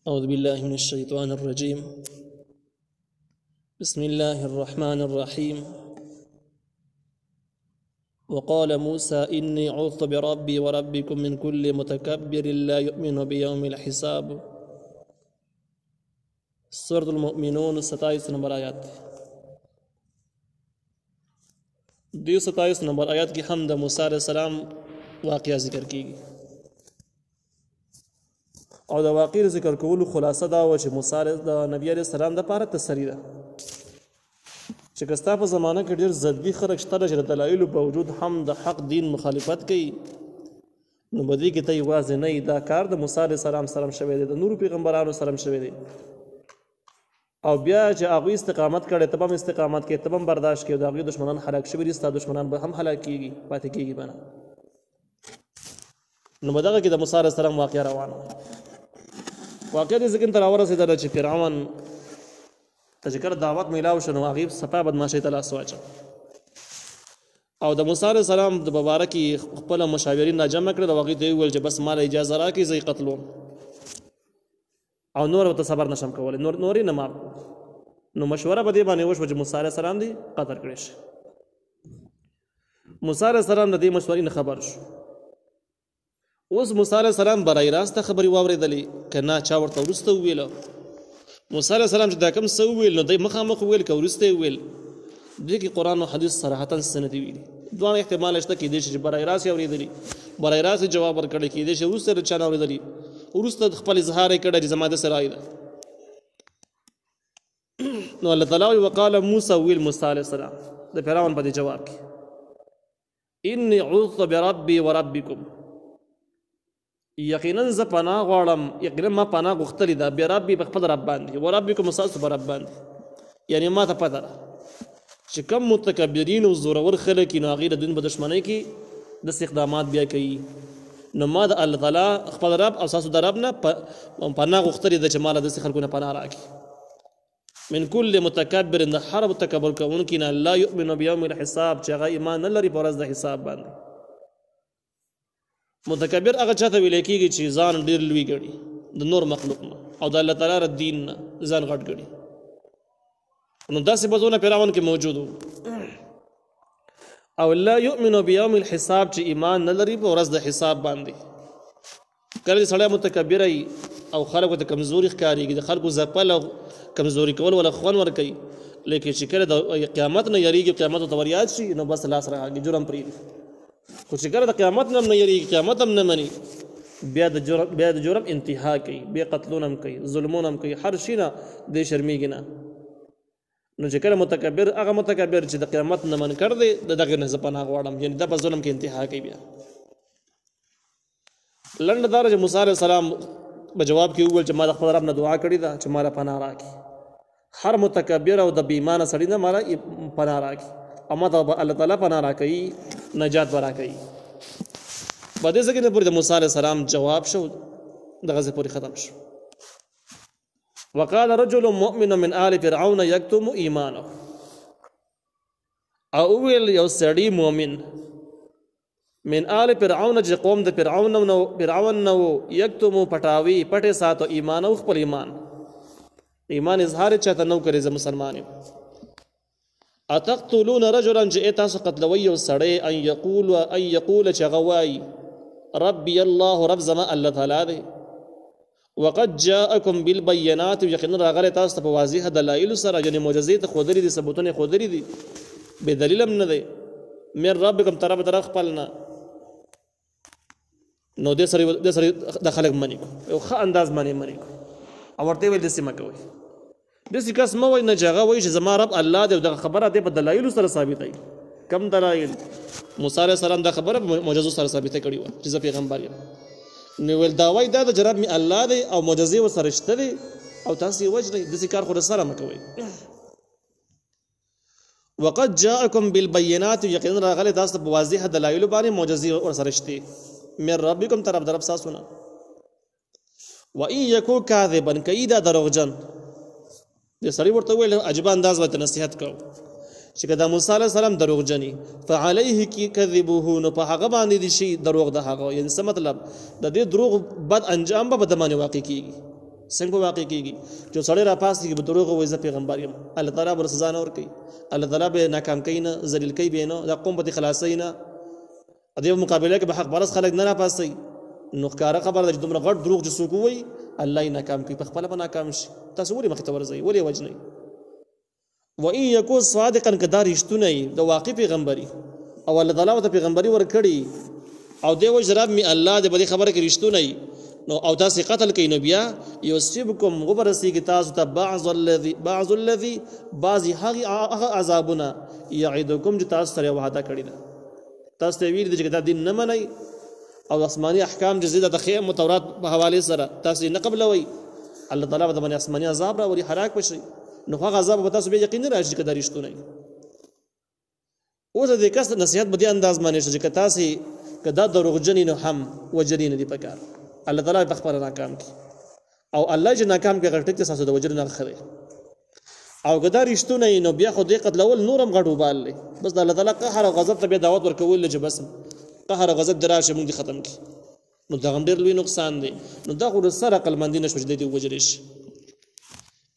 أعوذ بالله من الشيطان الرجيم. بسم الله الرحمن الرحيم. وقال موسى إني عوذت بربي وربكم من كل متكبر لا يؤمن بيوم الحساب. سورة المؤمنون 27 نمبر آیات. دی 27 نمبر آیات کی حمد موسی علیہ السلام واقعہ ذکر کیږي او دا واقعي ذکر کولو خلاصه دا و چې موسی د نبی علیه السلام د پاره تسری ده چې کستا په زمانه کې ډېر ضدي خلک شته چې د دلایلو په وجود هم د حق دین مخالفت کوي نو بدی کې ته یوازې نه دا کار د موسی علیه السلام سره شوی دی د نورو پیغمبرانو سره شوی دی او بیا چې هغوی استقامت کړی ته هم استقامت کوي ته هم برداشت کوي د هغوی دشمنان هلاک شوي دي ستا دشمنان به هم هلاک کېږي پاتې کېږي به نه نو په دغه کې د موسی علیه السلام واقعه روانه واقع دې ذکر ته راورسېدله چې فرعون ته چې کله دعوت میلاو شو نو هغې صفا بدماشۍ ته لاس واچو او د موسی علیه السلام د مبارکې خپله مشاورین راجمع کړل او هغوی ته یې وویل چې بس ما له اجازه راکړئ زه یې قتلوم او نور ورته صبر نشم کولی نور یې نه مار نو مشوره په دې باندې وشوه چې موسی علیه السلام دې قتل کړی شي موسی علیه السلام د دې مشورې نه خبر شو اوس موسی علیه السلام برای راسته خبرې واورېدلې که نه چا ورته وروسته وویله موسی علیه السلام چې دا کوم څه وویل نو دی مخامخ وویل که وروسته یې وویل دې کې قرآن او حدیث صراحتا څه نه دي ویلي دواړه احتمال شته کېدای شي چې برای راست یې اورېدلي برای راست یې جواب ورکړی کېدای شي وروسته د چا نه اورېدلي وروسته خپل اظهار یې کړی چې زما داسې رایې ده نو الله تعالی وایي وقال موسی ویل موسی علیه السلام د فرعون په دې جواب کې اني عوذت بربي وربکم یقینا زه پناه غواړم یقینا ما پناه غوښتلې ده بربي په خپل رب باندې وربکم ستاسو په رب باندې یعنې ما ته پته ده چې کوم متکبرین او زورور خلک نو هغوی د دین په دښمنۍ کې داسې اقدامات بیا کوي نو ما د الله تعالی خپل رب او ستاسو د رب نه پناه غوښتلې ده چې ما له داسې خلکو نه پناه راکړي من کل متکبر د هر متکبر کوونکي نه لا یؤمن بیوم الحساب چې هغه ایمان نه لري په ورځ د حساب باندې متکبر هغه چاته ویل کېږي چې ځان ډېر لوی ګڼي د نور مخلوق نه او د الله تعالی د دین نه ځان غټ ګڼي نو داسې بزونه فرعون کې موجود وو او لا یؤمن بیوم الحساب چې ایمان نه لري په ورځ د حساب باندې کله چې سړی متکبر وي او خلکو ته کمزوري ښکارېږي د خلکو ځپل او کمزوري کول ولا خوند ورکوي لیکن چې کله د قیامت نه یریږي قیامت ته ور یاد شي نو بس لاس راغی جرم پرېږدي خو چې کله د قیامت نه نه یریږي قیامت هم نه مني بیا د جرم انتها کوي بیا قتلونه هم کوي ظلمونه هم کوي هر شي نه دی شرمېږي نه نو چې کله متکبر هغه متکبر چې د قیامت نه منکر دی د دغې نه زه پناه غواړم یعنې دا په ظلم کې انتها کوي بیا لنډه دا ده چې موسی علیه السلام په جواب کې وویل چې ما د خپل رب نه دعا کړې ده چې ما له پناه راکړي هر متکبر او د بېایمانه سړي نه ما له پناه راکړي او ما ته الله تعالی پناه راکوي نجات به راکوي په دې ځای کې پورې د موسی علیه السلام جواب شو دغه ځای پورې ختم شو وقال رجل مؤمن من آل فرعون یکتم ایمانه او ویل یو سړي مؤمن من آل فرعون چې قوم د فرعون نه و یکتم پټاوي پټې ساتو ایمان او خپل ایمان اظهار چاته نو کوي زه مسلمان یم اتقتلون رجلا چې تاسو قتلوي یو سړی ان یقول چې هغه وایي ربي الله رب زما الله تعالی دی وقد جاءكم بالبينات یقینا راغلی تاسو ته په واضح دلایلو سره یعنې معجزې ته ښودلي دي ثبوتونه یې ښودلي دي بې دلیل هم نه دی من ربکم طرف خپل نه نو دې سره د خلک منې کړو یو ښه انداز باندې منې کړو او ورته یې ویل داسې مه کوئ داسې کس مه وایي نه چې هغه وایي چې زما رب الله دی او دغه خبره دی په دلایلو سره ثابتوي کم دلایل موسی علیه السلام دا خبره په معجزو سره ثابته کړې وه چې زه پیغمبر یم نو ویل دا وایي دا د چې رب مې الله دی او معجزې ورسره شته دی او تاسو یې وجنئ داسې کار خو رسره مه کوئ وقد جاءكم بالبينات یقینا راغلی تاسو ته په واضح دلایلو باندې معجزې ورسره شته من ربکم طرف در رب تاسو نه وان یکو کاذبا کیدا دروغجن دې سړي ورته ویل عجیب انداز ورته نصیحت کو چې که د موسی علیه السلام دروغجني فعلیه کذبه نو په هغه باندې دي شي دروغ د هغه یعنې څه مطلب د دې دروغ بد انجام به په ده باندې واقع کېږي څنګه واقع کیږي چې سړی را پاس کیږي به دروغ وایي زه پیغمبر یم الله تعالی به سزا نه ورکوي الله تعالی به ناکام کوي نه ذلیل کوي به نه دا قوم به خلاصوي نه د دې مقابله کې به حق پرست خلک نه را پاسي نو ښکاره خبره ده چې دومره غټ دروغ چې څوک وایي الله یې ناکام کوي په خپله به ناکام شي تاسو ولې مخې ته ورځئ ولې وجنئ وإن يكون صادقا که دا رښتونه وي د واقع پیغمبري او الله تعالی ورته پیغمبري ورکړي او دی وایي رب می الله دې په دې خبره کې رښتونه وي نو او تاسو قتل کوي نو بیا یصيبکم غبرسیږي تاسو ته بعض الذي بعضی هغه عذابونه یعدکم چې تاسو سره وعده کړی ده تاسو ته ویل دي چې دا دین نه منئ او آسماني احکام چې زیاده د خیم او تورات په حواله سره تاسو نه قبلوي الله تعالی به باندې آسماني عذاب راوړي هلاک بشي نو هغه عذاب به تاسو به یقین راشي چې دا رښتونه او د کس نصیحت به دې انداز باندې چې تاسو کدا دروغجنی نو هم وجرین دي پکار الله تعالی په خبره ناکام کی او الله چې ناکام کې غټک تاسو د وجر نه خره او کدا رښتونه نو بیا خو دې قتلول نورم غټو بالله بس الله تعالی قهر او غضب ته به دعوت ورکول چې بس قهر او غضب دراشه موږ ختم کی نو دا غم ډیر لوی نقصان دی نو دا خو سره عقل مندي نشو دې وجرش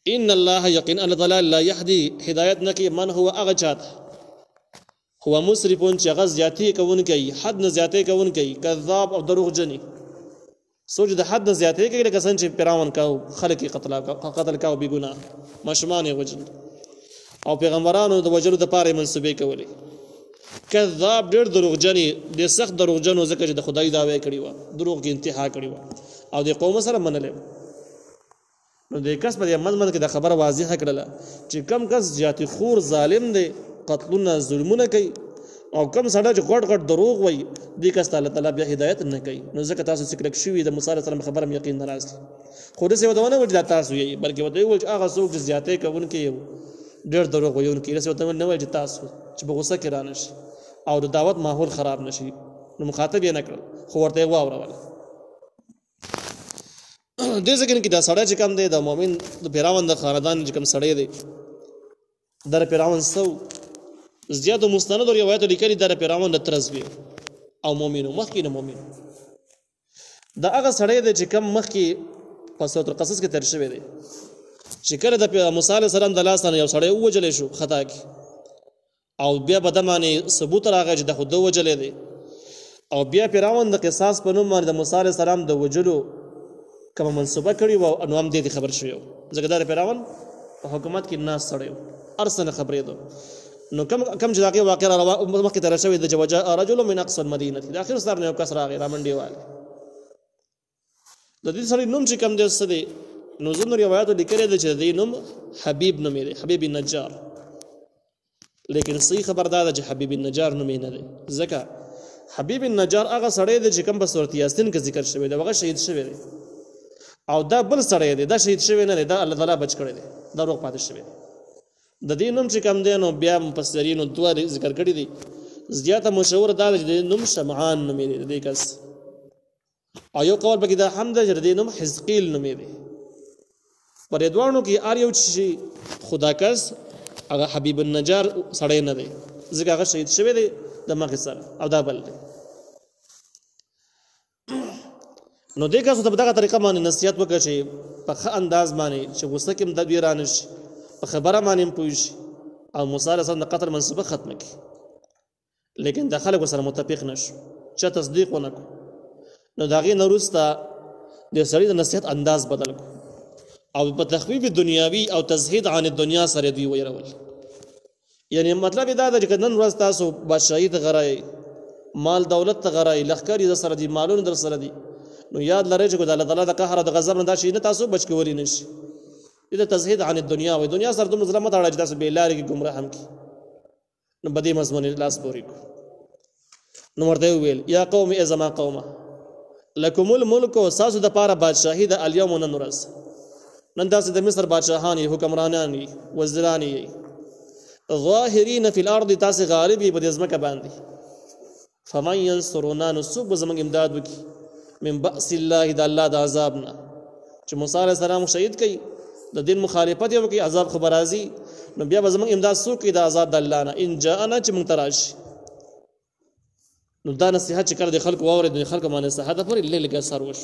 ان الله یقین الله تعالی لا يهدي هدایت نکي من هو اغچات هو مسرفون چې غز زیاتی کوونکی حد نه زیاتی کوونکی کذاب او دروغجنی سوچ د حد نه زیاتی کوي لکه څنګه چې پیراون کاو خلک قتل کاو بی ګناه مشمان وجل او پیغمبرانو د وجلو د پاره منسوبې کولې کذاب ډېر دروغجنی د سخت دروغجنو ځکه چې د خدای داوی کړی و دروغ کې انتها کړی و او د قوم سره منلې نو د کس په مضمون کې د خبره واضحه کړله چې کم کس زیاتی خور ظالم دی قتلونه ظلمونه کوي او کم سړی چې غټ غټ دروغ وایي دې کس ته الله تعالی بیا هدایت نه کوي نو ځکه تاسو چې کلک شوي د موسی علیه السلام خبره یقین نه راځي خو داسې ورته ونه وایي چې دا تاسو یې بلکې ورته وایي چې هغه څوک چې زیاتی کوونکی ډېر دروغ وایونکی داسې ورته نه وایي چې تاسو چې په غوسه کې را نشي او د دعوت ماحول خراب نشي نو مخاطب یې نه کړل خو ورته یې واورول دې ځکه کې دا سړی چې کوم دی د مؤمن د پیراون د خاندان چې کوم سړی دی در پیراون سو زیات مستند او روایت لیکلي در پیراون د ترزوی او مؤمنو مخکې نه مؤمن دا هغه سړی دی چې کوم مخکې په سورۃ القصص کې تر شوی دی چې کله د موسی علیه السلام د لاس نه یو سړی ووجلی شو خطا کې او بیا په دې باندې ثبوت راغی چې د خود وجلې دی او بیا پیراون د قصاص په نوم باندې د موسی علیه السلام د وجلو کوم منسوبه کړی و نو هم دې خبر شوی ځکه دا پیراون په حکومت کې ناس سړی ارسنه خبرې ده نو کم چې داغه واقع مخکې تر شوی د جوجا رجل من اقصى المدينه د اخر سره نو کس راغی را منډي وال د دې سړي نوم چې کم دی څه دی نو زموږ روایت لیکلي ده چې د نوم حبیب نوم دی حبیب النجار لیکن صحیح خبر دا ده چې حبیب النجار نوم نه دی ځکه حبیب النجار هغه سړی دی چې کم په سورۃ یاسین کې ذکر شوی دی هغه شهید شوی دی او دا بل سړی دی دا شهید شوی نه دی دا الله تعالی بچ کړی دی دا روغ پاتې شوی د دې نوم چې کم دی نو بیا مفسرینو دوه ذکر کړی دی زیاته مشهور دا دی د نوم شمعان نوم دی د کس او یو قول پکې دا حمد چې د نوم حزقیل نوم دی پر دوانو کې ار یو چې خدا کس هغه حبیب النجار سړی نه دی ځکه هغه شهید شوی دی د مخ سره او دا بل دی نو دې کاسو ته په دغه طریقه باندې نصیحت وکړي چې په ښه انداز باندې چې غوسه کې د بیرانه شي په خبره باندې پوه شي او موسی علیه السلام د قتل منصوبه ختمه کړي لیکن د خلکو سره متفق نشو چې تصدیق ونه کړو نو د هغې نه وروسته د سړي د نصیحت انداز بدل کړو او په تخفیف دنیاوي او تزهید عن الدنیا سره دوی ویرول یعنی مطلب دا ده چې نن ورځ تاسو بادشاهي ته غرای مال دولت ته غرای لښکرې در سره دي مالونه در سره دي نو یاد لرئ چې الله تعالی د قهر او د غضب نه دا شي نه تاسو بچ کولی نشي دا تزهید عن الدنیا وي دنیا سره دومره ظلمت اړه چې تاسو به لارې کې گمراه هم کی نو بدی مضمون لاس پورې کو نو ورته ویل یا قوم ازما قومه لکم الملک ساسو د پاره بادشاهي د الیوم نن ورځ نن تاسو د مصر بادشاهان حکمرانان وزیران ظاهرین فی الارض تاسو غالبی په دې ځمکه باندې فمن ينصرنا نصب زمنګ امداد وکي من بأس الله د الله د عذابنا چې موسی علیه السلام شهید کړي د دین مخالفت یو کې عذاب خبر راځي نو بیا زمنګ امداد سو کې د عذاب د الله نه ان جاءنا چې مونږ تراش نو دا نصيحت چې کړ د خلکو واورې د خلکو باندې صحت پورې لږ اثر وش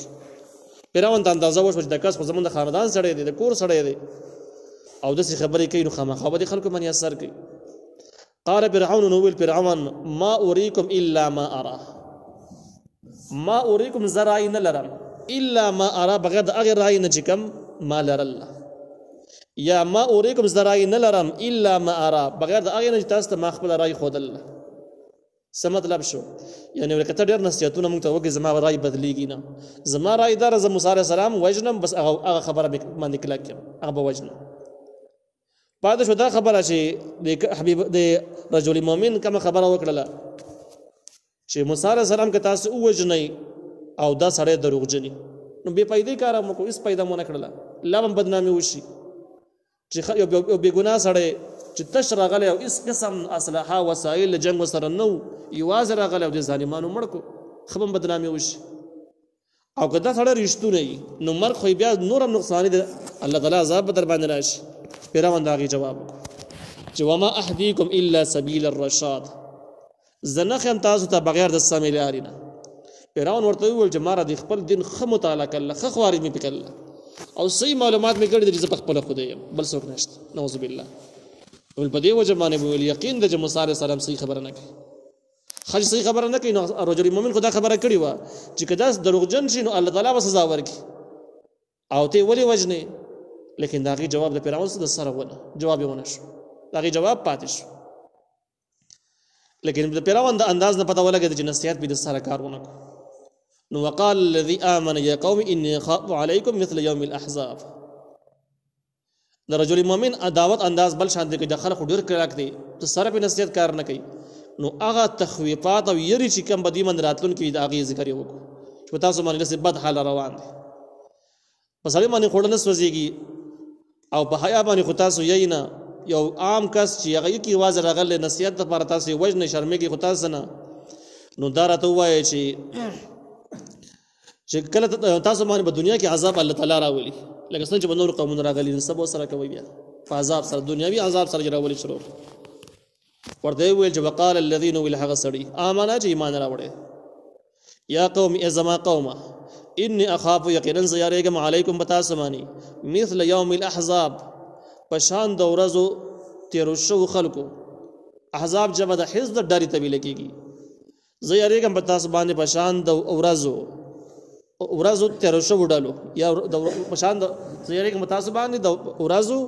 فرعون ته اندازه وشو چې د کس خو زمونږ د خاندان سړی دی د کور سړی دی او داسې خبرې کوي نو خامخا به د خلکو باندې اثر کوي. قال فرعون نو ویل فرعون ما اریکم الا ما ارى ما اریکم زرای نه لرم الا ما ارى بغیر د هغې رای نه چې کوم ما لرل یا ما اریکم زرای نه لرم الا ما ارى بغیر د هغې نه چې تاسو ته ما خپله رای ښودل. څه مطلب شو؟ یعنې لکه ته ډېر نصیحتونه موږ ته وکړې زما رای بدلیږي نه زما رای دا زه موسی علیه السلام وژنم بس هغه خبره باندې کلک یم هغه به وژنم. پاتې شو دا خبره چې د رجل مؤمن کومه خبره وکړله چې موسی علیه السلام که تاسو ووژنئ او دا سړی دروغجني نو بې پیدې کار مو کو هېڅ پیدا مو نه کړله لا هم بدنامي وشي چې یو بېګناه سړی چې تش راغلی او هېڅ قسم اسلحه وسایل د جنګ ورسره نه و یوازې راغلی او د ظالمانو مړ کړو ښه به هم بدنامي وشي. او که دا سړی رښتونی نو مرګ خو بیا نور هم نقصاني دی الله تعالی عذاب به در باندې راشي. فرعون د هغې جواب وکړو چې وما اهدیکم الا سبیل الرشاد زه نه ښیم تاسو ته بغیر د سمې لارې نه. فرعون ورته وویل چې ما را د خپل دین ښه مطالعه کړله ښه خواري مې پې کړله او صحیح معلومات مې کړي دي چې زه په خپله خدای یم بل څوک نشته نعوذ بالله. ویل په دې وجه باندې مې ویل یقین ده چې موسی علیه السلام صحیح خبره نه کوي خج صحیح خبره نه کوي نو رجل مؤمن خو دا خبره کړې وه چې که دا دروغجن شي نو الله تعالی به سزا ورکړي او ته یې ولې وژنې لیکن د هغې جواب د فرعون د سره ونه جواب یې ونه شو د هغې جواب پاتې شو. لیکن د فرعون د انداز نه پته ولګېده چې نصیحت به د سره کار ونه کړو. نو وقال الذي آمن يا قوم اني اخاف عليكم مثل يوم الاحزاب. د رجل مؤمن دعوت انداز بل شان دی چې د خلکو ډېر کلک دی ته سره پې نصیحت کار نه کوي نو هغه تخویفات او یری چې کوم به دوی باندې راتلونکي وي د هغې ذکر یې وکړو چې په تاسو باندې داسې بد حال روان دی په سړي باندې خوړه نه سوځېږي او په حیا باندې خو تاسو یې نه یو عام کس چې هغه یې یوازې راغلی نصیحت لپاره تاسو یې وژنئ شرمېږي خو تاسو نه نو دا راته ووایه چې کله تاسو باندې په دنیا کې عذاب الله تعالی راولي لکه څنګه چې په نورو قومونو راغلي نو سبا سره کوي بیا په عذاب سره دنیاوي عذاب سره راولي شروع ورته ویل چې وقال الذين ویل هغه سړي آمنا چې ایمان راوړی یا قوم ازما قومه انی اخاف یقینا زیارېږم علیکم بتاسو باندې مثل یوم الاحزاب پشان د ورځو تیرو شو خلکو احزاب جمع د حزب د ډاري طویله کېږي زیارېږم بتاسو باندې پشان د ورځو تیرو شو ډالو یا د پشان د زیارېږم بتاسو باندې د ورځو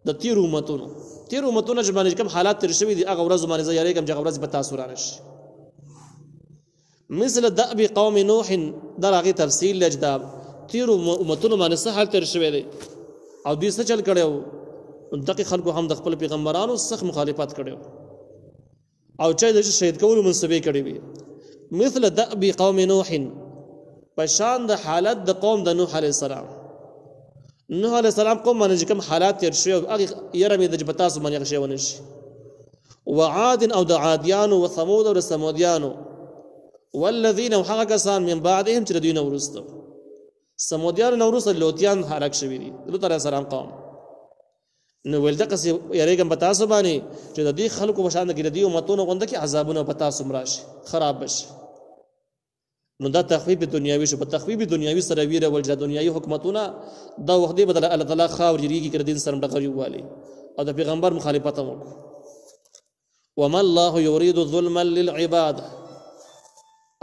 د تیرو امتونو چې باندې کوم حالات تیر شوي دي هغه ورځو باندې زیارېږم چې هغه ورځ به تاسو رانشي. مثل دأب قوم نوح دا هغې تفصیل لږ دا تیرو امتونو باندې څه حال تیر شوی دی او دوی څه چل کړی و دقیق خلکو هم د خپل پیغمبرانو سخت مخالفت کړی او چا د شهید کولو منصبې کړې وي. مثل دأب قوم نوح په شان د حالت د قوم د نوح علیه السلام نوح علیه السلام قوم باندې چې کوم حالات تیر شوي هغې یره مې د چې په تاسو باندې هغه شی ونه شي. وعاد او د عادیانو وثمود او د ثمودیانو والذین او هغه کسان من بعدهم چې د دوی نه وروسته ثمودیانو نه وروسته لوطیان هلاک شوي دي لوط علیه السلام قوم. نو ویل دقسې یریږم په تاسو باندې چې د دې خلکو په شان کې د دې امتونو غونده کې عذابونه په تاسو هم راشي خراب بشي. نو دا تخویف دنیاوي شو په تخویف دنیاوي سره ویره ول چې دنیاوي حکومتونه دا وخت دی بدل الله تعالی خاور جریږي کړه دین سره ډغري والی او د پیغمبر مخالفت هم وکړو. وما الله يريد ظلما للعباد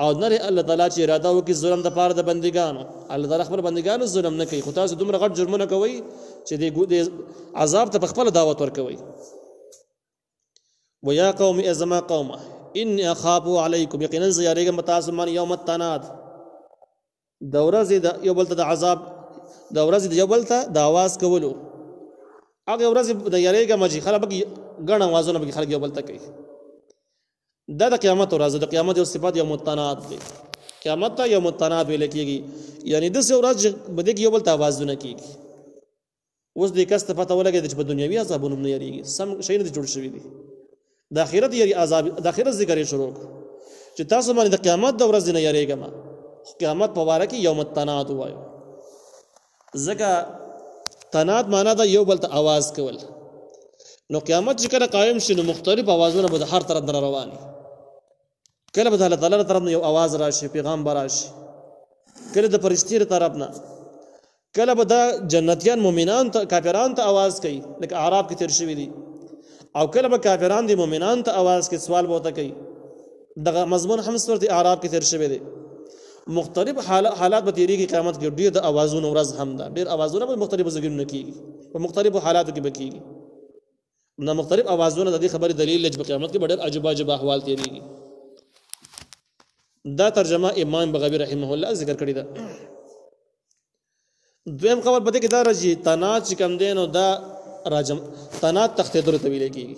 او نری الله تعالی چې اراده وکړي ظلم د پاره د بندګانو الله تعالی خپل بندګانو ظلم نه کوي خو تاسو دومره غټ جرمونه کوي چې د عذاب ته خپل دعوت ورکوي. ويا قوم ازما قومه اني اخاف عليكم يقينا زياريكم متاسمان يوم التناد د ورځې د یو بل ته د عذاب د ورځې د یو بل ته د आवाज کولو هغه ورځې د یریګه مجي خلک غن आवाजونه به خلک یو بل ته کوي. دا د قیامت ورځ د قیامت یو صفات یوم التناد دی قیامت ته یوم التناد ویل کېږي یعنی د څه ورځ بده کې یو بل ته आवाजونه کېږي. اوس دې کس ته پته ولګي چې په دنیوي عذابونو نه یریږي سم شي نه جوړ شوی دی د آخرت یری عذاب د آخرت ذکر یې شروع چې تاسو باندې د قیامت د ورځې نه یریږم قیامت په واره کې یوم التناد وایو ځکه تناد معنا دا یو بل ته आवाज کول. نو قیامت چې کله قائم شي نو مختلف आवाजونه به د هر طرف نه رواني کله به د الله تعالی طرف نه یو आवाज راشي پیغام به راشي کله د فرشتي طرف نه کله به دا جنتیان مؤمنان ته کافرانو ته आवाज کوي لکه اعراب کې تیر شوی دي او کله به کافران دي مؤمنان ته आवाज کوي سوال بوته کوي دغه مضمون هم سورۃ اعراف کې تیر شوی دي مختلف حالات به تیریږي قیامت کې ډېر د اوازونو ورځ هم ده ډېر اوازونه به مختلفو ځایونو کېږي په مختلفو حالاتو کې به کېږي نو مختلف اوازونه د دې خبرې دلیل لږ په قیامت کې ډېر عجیب عجیب احوال تیریږي دا ترجمه امام بغوی رحمه الله ذکر کړی ده دویم قول پته کې دا راځي تنات چې کوم دین او دا راجم تنات تختیدل ته ویل کېږي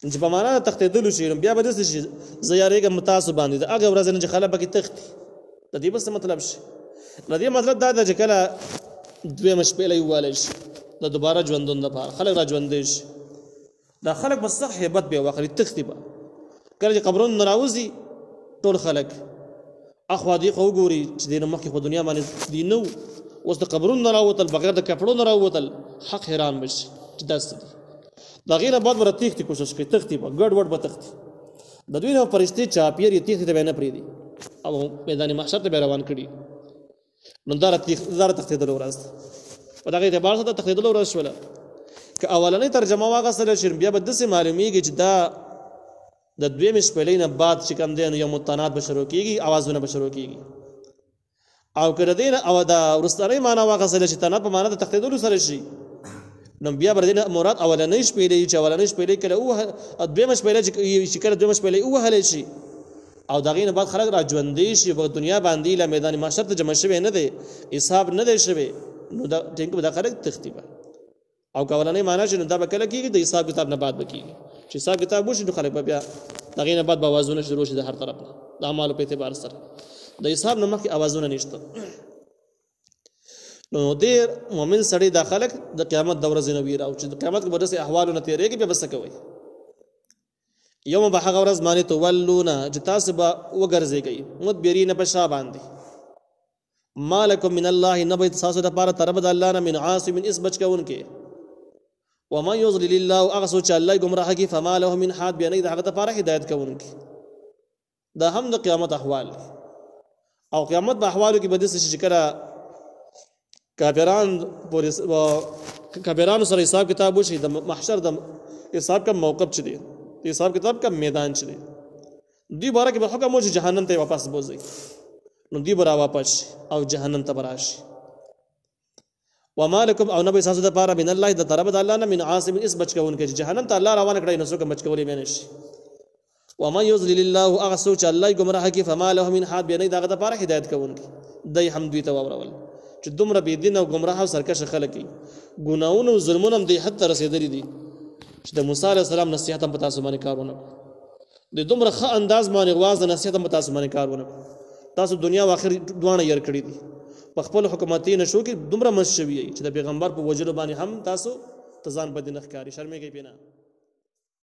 چې په معنا تختیدل شي بیا به د څه زیارېګه متاسو باندې دا هغه ورځ نه چې خلک پکې تختی د دې بس مطلب شي د دې مطلب دا چې کله دوی مشپېلې واله شي د دوباره ژوندون لپاره خلک را ژوندې شي دا خلک بس هیبت به واخلي تختی به کله چې قبرون نراوزي ټول خلک اخوا دی خو ګوري چې د مخکې په دنیا باندې دینو اوس د قبرون نراوتل بغیر د کپړو نراوتل حق حیران بشي چې داسې دي دا غیره بعد ورته تختی کوشش کوي تختی په ګډ وډ به تختی د دوی نه فرشتي چاپیر یې تختی ته نه پریدي او میدان محشر ته روان کړي نو دا تختی د ورځ په دغه اعتبار سره تختی د ورځ شوله که اولنې ترجمه واغه سره شر بیا به د سه معلومیږي چې دا د دوی مشپلې نه بعد چې کوم دین یو متنات به شروع کیږي आवाजونه به شروع کیږي او کړه دین او دا ورستانه معنا واغه سره چې تنات په معنا د تختی د سره شي نو بیا بردین مراد اولنې شپېلې چې اولنې شپېلې کله او دویمه شپېلې چې کله دویمه شپېلې او هلې شي او دغه نه بعد خلک را ژوندې شي په دنیا باندې له میدان محشر ته جمع شوی نه دی حساب نه دی شوی نو دا ټینګ به خلک تختیبه او اولنې معنا چې نو دا به کله کېږي د حساب کتاب نه بعد بکېږي چې حساب کتاب وشي نو خلک بیا دغه نه بعد بوازونه شروع شي د هر طرف نه د اعمالو په اعتبار سره د حساب نه مخکې اوازونه نشته نو ډېر مؤمن سړی د خلک د قیامت د ورځې نه ویره او چې د قیامت په ورځ احوالونه تیریږي بیا بس کوي یوم به هغه ورځ باندې تولونه چې تاسو به وګرځېږئ مدبرین په شا باندې مالکم من الله نبی تاسو د پاره طرف د الله نه من عاصم اس بچ کوونکې وما یضلل الله اغسو چې الله گمراه کی فما له من حاد بیا نه هغه ته پاره هدایت کوونکې دا هم د قیامت احوال او قیامت په احوالو کې به د څه شکر کافرانو سره حساب کتاب وشي د محشر د حساب کا موقف چي دي حساب کتاب کا میدان چي دي دی باره کې به حکم وشي جهنم ته واپس بوزي نو دی برا واپس او جهنم ته براشي وما لكم او نبي ساسو د پاره من الله د طرف د الله نه من عاصم اس بچ کون کې جهنم ته الله روان کړی نو څوک بچ کولې مې نشي وما يضلل الله اغسو چې الله گمراه کی فما له من حاد بینه دغه د پاره هدایت کون کې دای حمدوی ته ورول چې دومره بی دین او گمراه او سرکش خلک دي ګناونه او ظلمونه هم دې حد ته رسیدلي دي چې د موسی عليه السلام نصيحت هم پتا سمونه کارونه د دومره ښه انداز باندې غواز د نصيحت هم پتا سمونه کارونه تاسو دنیا او آخرت دوانه ير کړی دي په خپل حکومتي نشو کې دومره مشوي چې د پیغمبر په وجلو باندې هم تاسو تزان بدنخ کاری شرمېږي پینه